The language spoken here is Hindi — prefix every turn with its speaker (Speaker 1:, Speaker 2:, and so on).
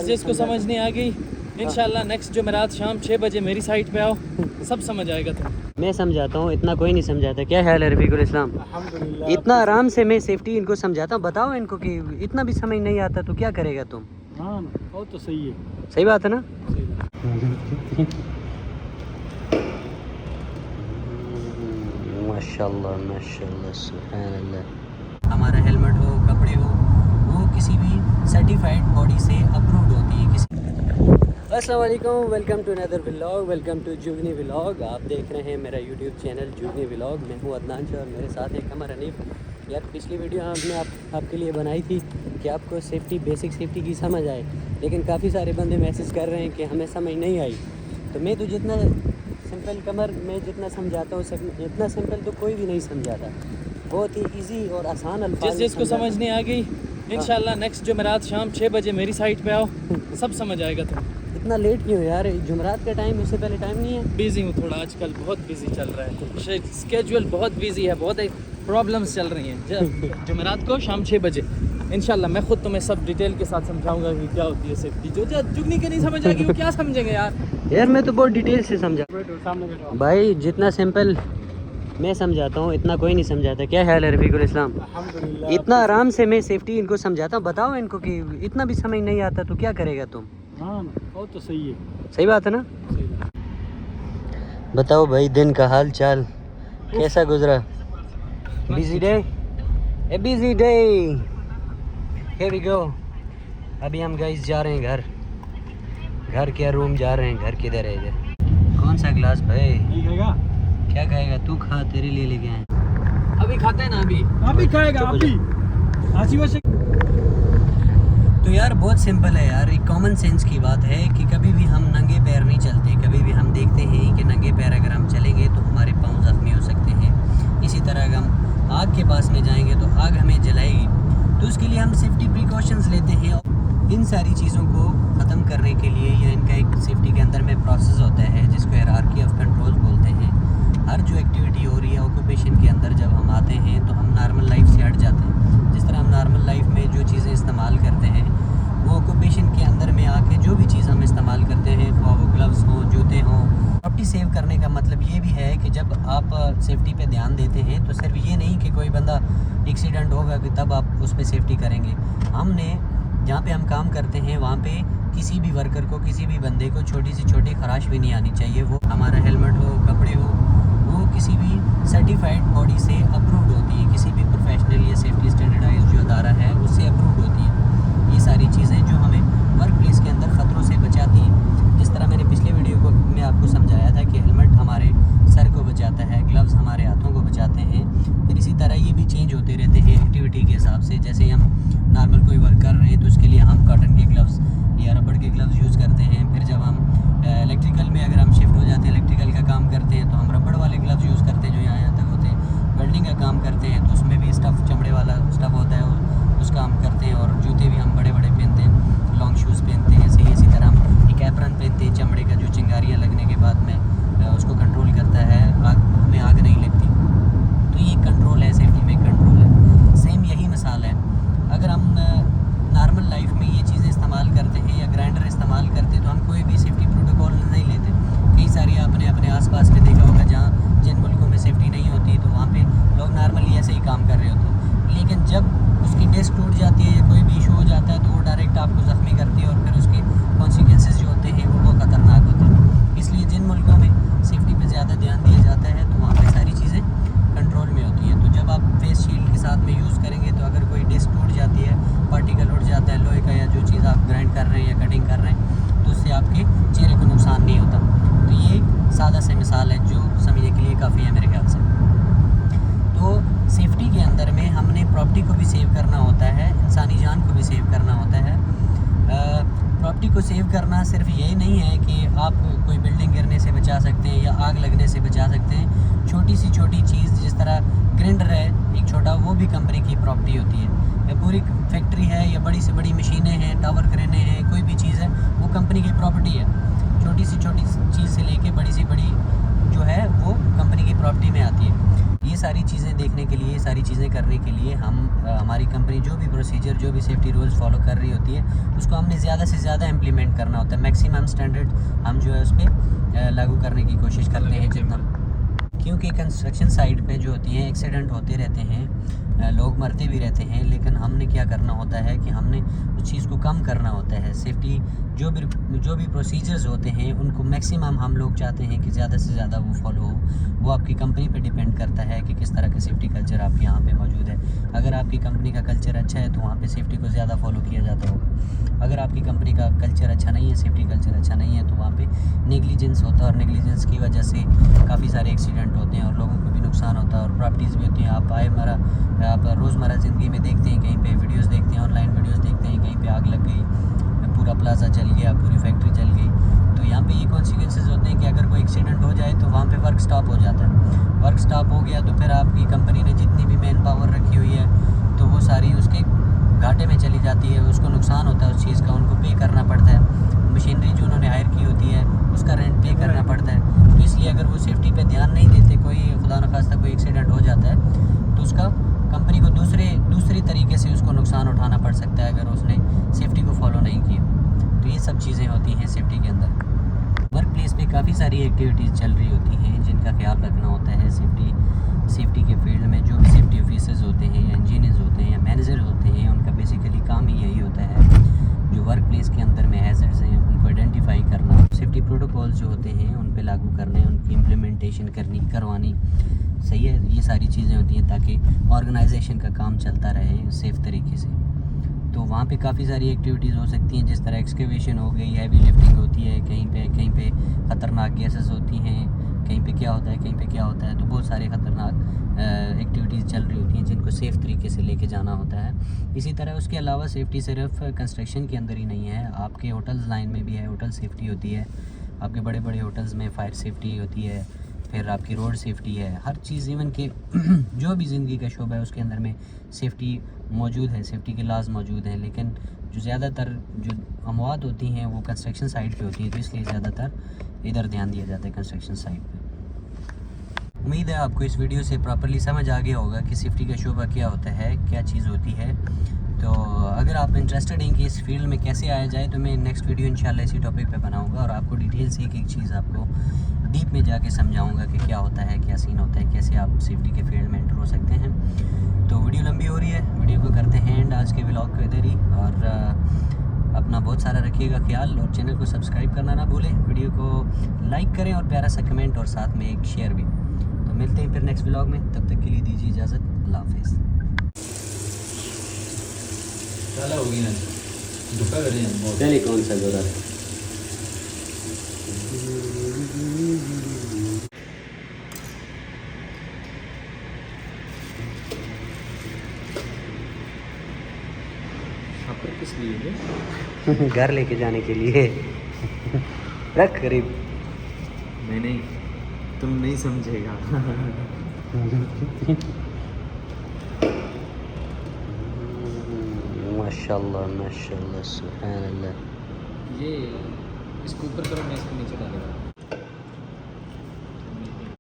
Speaker 1: जिस जिसको समझ नहीं आ गई इंशाल्लाह नेक्स्ट जुमेरात शाम 6 बजे मेरी साइट पे आओ, सब समझ आएगा तुम्हें।
Speaker 2: मैं समझाता हूँ, इतना कोई नहीं समझाता। क्या ख्याल है रफ़ीकुल इस्लाम? इतना आराम से मैं सेफ्टी इनको समझाता हूँ। बताओ इनको कि इतना भी समझ नहीं आता तो क्या करेगा तुम?
Speaker 3: हाँ वो तो सही है,
Speaker 2: सही बात है ना? माशाल्लाह माशाल्लाह सुभान अल्लाह। हमारा हेलमेट हो, कपड़े हो, वो किसी भी सर्टिफाइड बॉडी से अप्रूव्ड होती है किसी। अस्सलाम वालेकुम, welcome to another vlog, welcome to Jugni vlog. आप देख रहे हैं मेरा यूट्यूब चैनल जुगनी व्लॉग। मैं हूँ अदनान शाह और मेरे साथ है कमर हनीफ। यार पिछली वीडियो हमने आपके लिए बनाई थी कि आपको सेफ्टी, बेसिक सेफ्टी की समझ आए, लेकिन काफ़ी सारे बंदे मैसेज कर रहे हैं कि हमें समझ नहीं आई। तो मैं तो जितना सिंपल कमर में जितना समझाता हूँ, इतना सिंपल तो कोई भी नहीं समझाता। बहुत ही इजी और आसान अल्फाज।
Speaker 1: जिस जिसको समझ नहीं आ गई इंशाल्लाह नेक्स्ट जुमेरात शाम 6 बजे मेरी साइट पे आओ, सब समझ आएगा तुम्हें।
Speaker 2: इतना लेट क्यों यार? जुमेरात का टाइम, उससे पहले टाइम नहीं है?
Speaker 1: बिजी हूँ थोड़ा आजकल, बहुत बिजी चल रहा है, स्केड्यूल बहुत बिजी है, बहुत प्रॉब्लम्स चल रही हैं। जुमेरात को शाम 6 बजे इंशाल्लाह मैं खुद तुम्हें सब डिटेल के साथ समझाऊंगा कि क्या होती है सेफ्टी। जो जुगनी के नहीं समझ आएगी वो क्या समझेंगे यार।
Speaker 2: यार मैं तो बहुत डिटेल से समझा भाई, जितना सिंपल मैं समझाता हूँ इतना कोई नहीं समझाता। क्या ख्याल है रफ़ीकुल इस्लाम? इतना आराम से मैं सेफ्टी इनको समझाता हूँ। बताओ इनको कि इतना भी समझ नहीं आता तो क्या करेगा तुम?
Speaker 3: हाँ वो तो सही है,
Speaker 2: सही बात है ना? बताओ भाई, दिन का हाल चाल कैसा गुजरा? Busy day, a busy day. Here we go. अभी हम गाइस जा रहे हैं घर क्या रूम जा रहे हैं। घर किधर है? इधर। कौन सा गिलास भाई?
Speaker 3: नहीं खाएगा?
Speaker 2: क्या खाएगा? तू खा, तेरे लिए लेके आए।
Speaker 1: अभी खाते हैं ना,
Speaker 3: अभी खाएगा अभी। आशी वशी।
Speaker 2: तो यार बहुत सिंपल है यार, एक कॉमन सेंस की बात है कि कभी भी हम नंगे पैर नहीं चलते। कभी भी हम देखते हैं कि नंगे पैर अगर हम चलेंगे तो हमारे पाँव जख्मी हो सकते हैं। इसी तरह अगर हम आग के पास में जाएंगे तो आग हमें जलाएगी। तो उसके लिए हम सेफ्टी प्रिकॉशंस लेते हैं। इन सारी चीज़ों को ख़त्म करने के लिए या इनका एक सेफ्टी के अंदर में प्रोसेस होता है जिसको हायरार्की ऑफ कंट्रोल्स बोलते हैं। हर जो एक्टिविटी हो रही है ऑक्यूपेशन के अंदर जब हम आते हैं तो हम नॉर्मल लाइफ से हट जाते हैं। जिस तरह हम नॉर्मल लाइफ में जो चीज़ें इस्तेमाल करते हैं वो ऑक्यूपेशन के अंदर में आके जो भी चीज़ हम इस्तेमाल करते हैं, वो ग्लव्स हों, जूते हों। सेफ्टी सेव करने का मतलब ये भी है कि जब आप सेफ्टी पे ध्यान देते हैं तो सिर्फ ये नहीं कि कोई बंदा एक्सीडेंट होगा कि तब आप उस पर सेफ्टी करेंगे। हमने जहाँ पे हम काम करते हैं वहाँ पे किसी भी वर्कर को, किसी भी बंदे को छोटी से छोटी खराश भी नहीं आनी चाहिए। वो हमारा हेलमेट हो, कपड़े हो, वो किसी भी सर्टिफाइड बॉडी से अप्रूव्ड होती है। किसी भी प्रोफेशनल या सेफ्टी स्टैंडर्डाइज जो अदारा है उससे अप्रूव्ड होती है। ये सारी चीज़ें जो हमें वर्क प्लेस के अंदर ख़तरों से बचाती हैं। जिस तरह मैंने पिछले वीडियो को में आपको समझाया था कि हेलमेट हमारे सर को बचाता है, ग्लव्स हमारे हाथों को बचाते हैं। फिर इसी तरह ये भी चेंज होते रहते हैं एक्टिविटी के हिसाब से। जैसे हम नॉर्मल कोई वर्क कर रहे हैं तो उसके लिए हम कॉटन के ग्लव्स या रबड़ के ग्लव्स यूज़ करते हैं। फिर जब हम इलेक्ट्रिकल में अगर हम शिफ्ट हो जाते हैं, इलेक्ट्रिकल का काम करते हैं तो हम रबड़ वाले ग्लव्स यूज़ करते हैं जो यहाँ तक होते हैं। वेल्डिंग का काम करते हैं तो उसमें भी स्टफ़, चमड़े वाला स्टफ़ होता है, उसका हम करते हैं। और जूते भी हम बड़े बड़े पहनते हैं, लॉन्ग शूज़ पहनते हैं। सही इसी तरह हम एक एप्रन पहनते हैं चमड़े का, जो चिंगारियाँ लगने के बाद में उसको कंट्रोल करता है, हमें आग नहीं लगती। तो ये कंट्रोल है, सेफ्टी में कंट्रोल है। सेम यही मिसाल है, अगर हम नॉर्मल लाइफ में ये चीज़ें इस्तेमाल करते हैं या ग्राइंडर इस्तेमाल करते हैं तो हम कोई भी सेफ्टी प्रोटोकॉल नहीं लेते। कई सारी आपने अपने आसपास में देखा होगा जहाँ जिन मुल्कों में सेफ्टी नहीं होती तो वहाँ पे लोग नॉर्मली ऐसे ही काम कर रहे होते हैं। लेकिन जब उसकी डिस्क टूट जाती है या कोई भी इशू हो जाता है तो वो डायरेक्ट आपको ज़ख्मी करती है और फिर उसके कॉन्सिक्वेंसेस जो होते हैं वो ख़तरनाक होते हैं। इसलिए जिन मुल्कों में सेफ्टी पे ज़्यादा ध्यान दिया जाता है तो वहाँ पे सारी चीज़ें कंट्रोल में होती हैं। तो जब आप फेस शील्ड के साथ में यूज़ करेंगे तो अगर कोई डिस्क टूट जाती है, पार्टिकल उड़ जाता है लोहे का, या जो चीज़ आप ग्राइंड कर रहे हैं या कटिंग कर रहे हैं तो उससे आपके चेहरे को नुकसान नहीं होता। तो ये एक सादा सा मिसाल है जो समझने के लिए काफ़ी है मेरे ख्याल से। तो सेफ्टी के अंदर में हमने प्रॉपर्टी को भी सेव करना होता है, इंसानी जान को भी सेव करना होता है। प्रॉपर्टी को सेव करना सिर्फ यही नहीं है कि आप कोई बिल्डिंग गिरने से बचा सकते हैं या आग लगने से बचा सकते हैं। छोटी सी छोटी चीज़, जिस तरह ग्राइंडर है एक छोटा, वो भी कंपनी की प्रॉपर्टी होती है। या पूरी फैक्ट्री है या बड़ी से बड़ी मशीनें हैं, टावर क्रेनें हैं, कोई भी चीज़ है वो कंपनी की प्रॉपर्टी है। छोटी सी छोटी चीज़ से लेके बड़ी सी बड़ी जो है वो कंपनी की प्रॉपर्टी में आती है। ये सारी चीज़ें देखने के लिए, ये सारी चीज़ें करने के लिए हम हमारी कंपनी जो भी प्रोसीजर, जो भी सेफ्टी रूल्स फॉलो कर रही होती है, उसको हमने ज़्यादा से ज़्यादा इम्प्लीमेंट करना होता है। मैक्सिमम स्टैंडर्ड हम जो है उस पर लागू करने की कोशिश करते हैं जितना, क्योंकि कंस्ट्रक्शन साइट पे जो होती हैं एक्सीडेंट होते रहते हैं, लोग मरते भी रहते हैं, लेकिन हमने क्या करना होता है कि हमने उस चीज़ को कम करना होता है। सेफ्टी जो भी प्रोसीजर्स होते हैं उनको मैक्सिमम हम लोग चाहते हैं कि ज़्यादा से ज़्यादा वो फॉलो हो। वो आपकी कंपनी पे डिपेंड करता है कि किस तरह का सेफ्टी कल्चर आपके यहाँ पे मौजूद है। अगर आपकी कंपनी का कल्चर अच्छा है तो वहाँ पे सेफ्टी को ज़्यादा फॉलो किया जाता होगा। अगर आपकी कंपनी का कल्चर अच्छा नहीं है, सेफ्टी कल्चर अच्छा नहीं है, तो वहाँ पे नेग्लिजेंस होता है, और नेग्लिजेंस की वजह से काफ़ी सारे एक्सीडेंट होते हैं और लोगों को भी नुकसान होता है और प्रॉपर्टीज़ भी होती हैं। आप रोज़मर्रा ज़िंदगी में देखते हैं, कहीं पे वीडियोस देखते हैं, ऑनलाइन वीडियोस देखते हैं, कहीं पे आग लग गई, पूरा प्लाजा जल गया, पूरी फैक्ट्री जल गई। तो यहाँ पे ये कॉन्सिक्वेंसेस होते हैं कि अगर कोई एक्सीडेंट हो जाए तो वहाँ पे वर्क स्टॉप हो जाता है। वर्क स्टॉप हो गया तो फिर आपकी कंपनी ने जितनी भी मैन पावर रखी हुई है तो वो सारी उसके घाटे में चली जाती है, उसको नुकसान होता है उस चीज़ का, उनको पे करना पड़ता है। मशीनरी जो उन्होंने हायर की होती है उसका रेंट पे करना पड़ता है। तो इसलिए अगर वो सेफ्टी पे ध्यान नहीं देते, कोई खुदा न खास्ता कोई एक्सीडेंट हो जाता है तो उसका कंपनी को दूसरी तरीके से उसको नुकसान उठाना पड़ सकता है अगर उसने सेफ्टी को फॉलो नहीं किया। तो ये सब चीज़ें होती हैं सेफ्टी के अंदर। वर्क प्लेस पे काफ़ी सारी एक्टिविटीज़ चल रही होती हैं जिनका ख्याल रखना होता है। सेफ्टी के फील्ड में जो भी सेफ्टी ऑफिसर्स होते हैं या इंजीनियर्स होते हैं या मैनेजर होते हैं, उनका बेसिकली काम ही यही होता है जो वर्क प्लेस के अंदर में हैज़र्ड्स हैं उनको आइडेंटिफाई करना, सेफ्टी प्रोटोकॉल्स जो होते हैं उन पे लागू करने, उनकी इम्प्लीमेंटेशन करवानी। सही है, ये सारी चीज़ें होती हैं ताकि ऑर्गेनाइजेशन का काम चलता रहे सेफ़ तरीके से। तो वहाँ पे काफ़ी सारी एक्टिविटीज़ हो सकती हैं, जिस तरह एक्सकेवेशन हो गई, हैवी लिफ्टिंग होती है, कहीं पे ख़तरनाक गैसेस होती हैं, कहीं पे क्या होता है। तो बहुत सारे ख़तरनाक एक्टिविटीज़ चल रही होती हैं जिनको सेफ़ तरीके से लेके जाना होता है। इसी तरह उसके अलावा सेफ्टी सिर्फ कंस्ट्रक्शन के अंदर ही नहीं है, आपके होटल्स लाइन में भी है, होटल सेफ्टी होती है। आपके बड़े बड़े होटल्स में फायर सेफ्टी होती है, फिर आपकी रोड सेफ्टी है, हर चीज़ इवन के जो भी ज़िंदगी का शोबा है उसके अंदर में सेफ्टी मौजूद है, सेफ्टी के लाज मौजूद हैं। लेकिन जो ज़्यादातर जो अमवात होती हैं वो कंस्ट्रक्शन साइट पे होती है, तो इसलिए ज़्यादातर इधर ध्यान दिया जाता है कंस्ट्रक्शन साइट पे। उम्मीद है आपको इस वीडियो से प्रॉपर्ली समझ आ गया होगा कि सेफ्टी का शोबा क्या होता है, क्या चीज़ होती है। तो अगर आप इंटरेस्टेड हैं कि इस फील्ड में कैसे आया जाए तो मैं नेक्स्ट वीडियो इंशाल्लाह इसी टॉपिक पे बनाऊंगा और आपको डिटेल से एक चीज़ आपको डीप में जाके समझाऊंगा कि क्या होता है, क्या सीन होता है, कैसे आप सेफ्टी के फील्ड में एंटर हो सकते हैं। तो वीडियो लंबी हो रही है, वीडियो को करते हैं एंड आज के व्लॉग को इधर ही, और अपना बहुत सारा रखिएगा ख्याल और चैनल को सब्सक्राइब करना ना भूलें, वीडियो को लाइक करें और प्यारा सा कमेंट और साथ में एक शेयर भी। तो मिलते हैं फिर नेक्स्ट व्लॉग में, तब तक के लिए दीजिए इजाज़त, अल्लाह हाफिज़। चलिए कौन सा गुजर
Speaker 1: किस लिए
Speaker 2: घर लेके जाने के लिए रख करीब।
Speaker 1: नहीं, तुम नहीं समझेगा।
Speaker 2: माशाल्लाह माशाल्लाह सुभान अल्लाह।
Speaker 1: ये इसको ऊपर करो, मैं इसको नीचे डालूंगा।